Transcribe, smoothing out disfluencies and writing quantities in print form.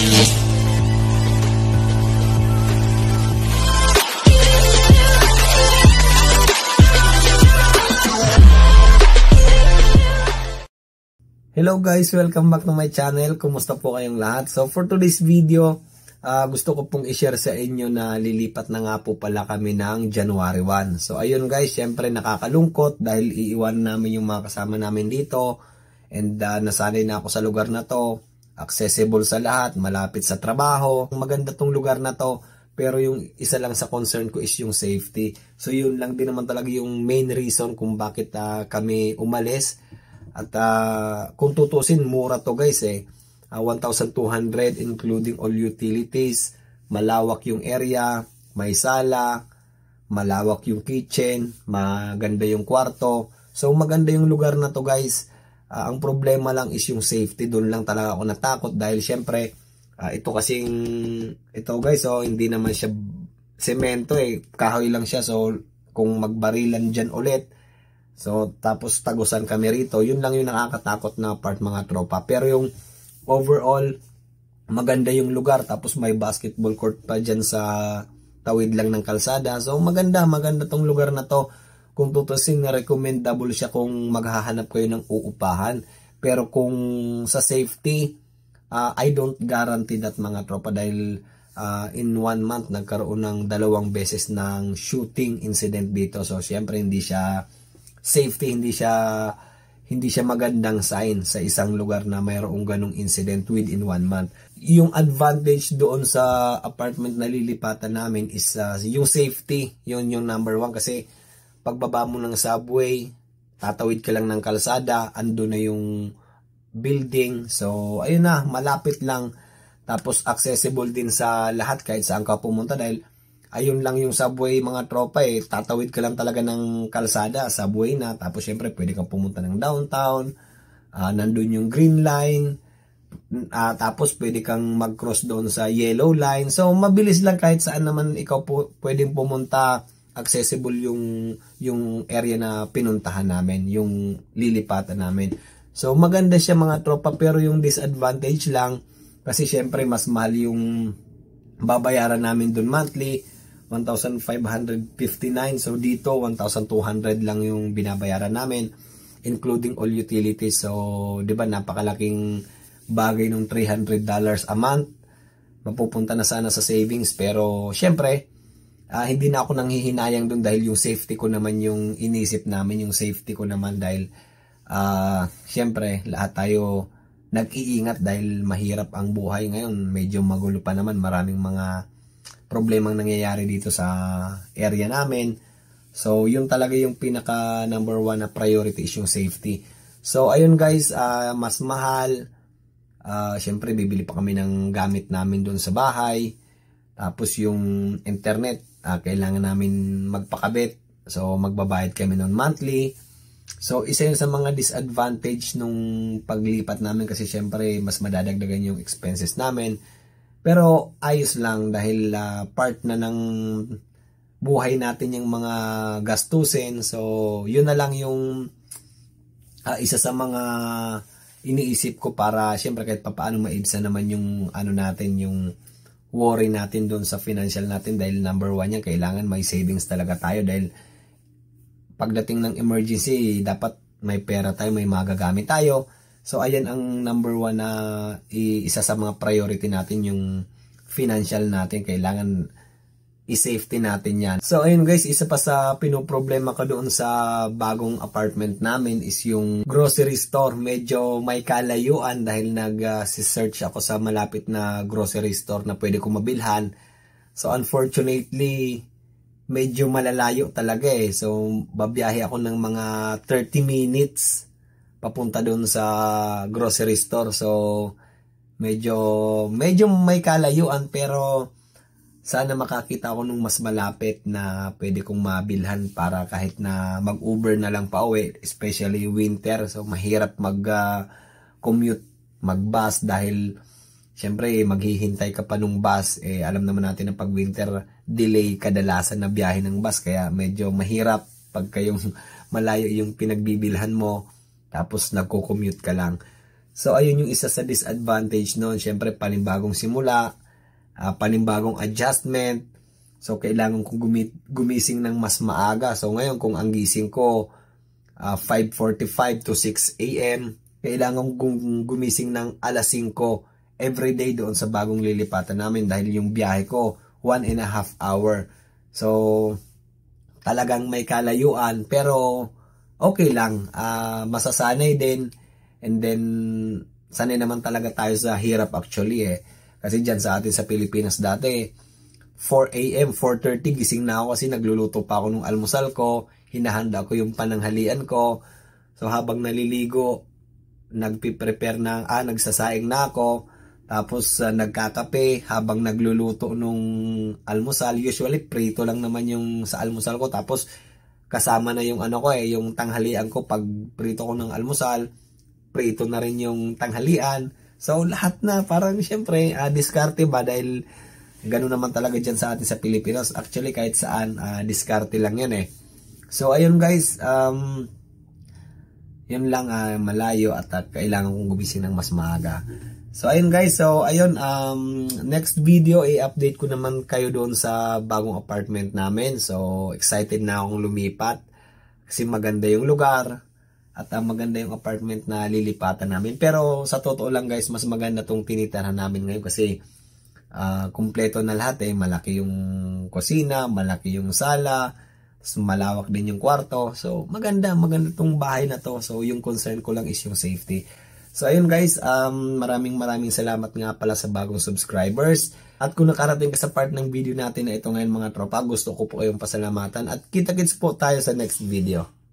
Hello guys, welcome back to my channel. Kumusta po kayong lahat? So for today's video, gusto ko pong i-share sa inyo na lilipat na nga po pala kami ng January 1. So ayun guys, syempre nakakalungkot dahil iiwan namin yung mga kasama namin dito. And nasanay na ako sa lugar na to. Accessible sa lahat, malapit sa trabaho. Maganda tong lugar na to. Pero yung isa lang sa concern ko is yung safety. So yun lang din naman talaga yung main reason kung bakit kami umalis. At kung tutusin, mura to guys 1,200 including all utilities. Malawak yung area, may sala, malawak yung kitchen, maganda yung kwarto. So maganda yung lugar na to guys. Ang problema lang is yung safety. Doon lang talaga ako natakot dahil syempre ito guys, hindi naman siya semento kahoy lang siya. So kung magbarilan dyan ulit, so tapos tagusan kami rito, yun lang yung nakakatakot na part mga tropa. Pero yung overall, maganda yung lugar, tapos may basketball court pa dyan sa tawid lang ng kalsada. So maganda tong lugar na to. Kung tutusin, recommendable siya kung maghahanap kayo ng uupahan. Pero kung sa safety, I don't guarantee that mga tropa dahil in 1 month nagkaroon ng 2 beses ng shooting incident dito. So syempre hindi siya safety, hindi siya magandang sign sa isang lugar na mayroong ganong incident within 1 month. Yung advantage doon sa apartment na lilipatan namin is yung safety. Yun yung number 1 kasi pagbaba mo ng subway, tatawid ka lang ng kalsada, ando na yung building. So ayun na, malapit lang. Tapos accessible din sa lahat kahit saan ka pumunta dahil ayun lang yung subway mga tropa tatawid ka lang talaga ng kalsada, subway na. Tapos syempre pwede kang pumunta ng downtown, nandun yung green line, tapos pwede kang mag-cross doon sa yellow line. So mabilis lang kahit saan naman ikaw pwedeng pumunta, accessible yung area na pinuntahan namin, yung lilipatan namin. So maganda siya mga tropa, pero yung disadvantage lang kasi syempre mas mahal yung babayaran namin doon monthly, 1,559. So dito 1,200 lang yung binabayaran namin including all utilities. So 'di ba napakalaking bagay ng $300 a month. Mapupunta na sana sa savings, pero syempre hindi na ako nanghihinayang doon dahil yung safety ko naman yung inisip namin, yung safety ko naman dahil syempre lahat tayo nag-iingat dahil mahirap ang buhay ngayon. Medyo magulo pa naman, maraming mga problemang nangyayari dito sa area namin. So yun talaga yung pinaka number 1 na priority is yung safety. So ayun guys, mas mahal. Syempre bibili pa kami ng gamit namin doon sa bahay. Tapos yung internet, kailangan namin magpakabit. So magbabayad kami noon monthly. So isa yun sa mga disadvantage nung paglipat namin kasi syempre mas madadagdagan yung expenses namin. Pero ayos lang dahil part na ng buhay natin yung mga gastusin. So yun na lang yung isa sa mga iniisip ko para syempre kahit papaano maibsan naman yung natin, yung worry natin doon sa financial natin dahil number 1 yan, kailangan may savings talaga tayo dahil pagdating ng emergency dapat may pera tayo, may magagamit tayo. So ayan ang number 1 na isa sa mga priority natin, yung financial natin. Kailangan i-safety natin yan. So ayun guys, isa pa sa pinoproblema ko doon sa bagong apartment namin is yung grocery store. Medyo may kalayuan dahil nag-search ako sa malapit na grocery store na pwede kong mabilhan. So unfortunately, medyo malalayo talaga So babiyahe ako ng mga 30 minutes papunta doon sa grocery store. So medyo may kalayuan, pero sana makakita ako nung mas malapit na pwede kong mabilhan para kahit na mag-Uber na lang pa uwi, especially winter. So mahirap mag-commute, mag-bus dahil syempre maghihintay ka pa nung bus. Alam naman natin na pag winter, delay kadalasan na biyahe ng bus, kaya medyo mahirap pag kayong malayo yung pinagbibilhan mo tapos nagko-commute ka lang. So ayun yung isa sa disadvantage noon. Syempre panibagong simula, panibagong adjustment. So kailangan kong gumising ng mas maaga. So ngayon kung ang gising ko 5:45 to 6 a.m., kailangan kong gumising ng alas 5 everyday doon sa bagong lilipatan namin dahil yung biyahe ko 1.5 hour. So talagang may kalayuan pero okay lang, masasanay din. And then, sanay naman talaga tayo sa hirap actually Kasi dyan sa atin sa Pilipinas dati, 4 a.m., 4:30 gising na ako kasi nagluluto pa ako ng almusal ko, hinahanda ko yung pananghalian ko. So habang naliligo, nagpiprepare nagsasaing na ako, tapos nagkakape habang nagluluto nung almusal. Usually prito lang naman yung sa almusal ko, tapos kasama na yung yung tanghalian ko. Pag prito ko ng almusal, prito na rin yung tanghalian. So lahat na parang syempre diskarte ba, dahil ganoon naman talaga dyan sa atin sa Pilipinas. Actually kahit saan diskarte lang yan So ayun guys, yun lang, malayo at kailangan kong gumising ng mas maaga. So ayun guys, next video i-update ko naman kayo doon sa bagong apartment namin. So excited na akong lumipat kasi maganda yung lugar at maganda yung apartment na lilipatan namin. Pero sa totoo lang guys, mas maganda tong tinitirahan namin ngayon kasi kumpleto na lahat malaki yung kusina, malaki yung sala, malawak din yung kwarto. So maganda tong bahay na to. So yung concern ko lang is yung safety. So ayun guys, maraming salamat nga pala sa bagong subscribers. At kung nakarating ka sa part ng video natin na ito ngayon mga tropa, gusto ko po kayong pasalamatan at kita-kits po tayo sa next video.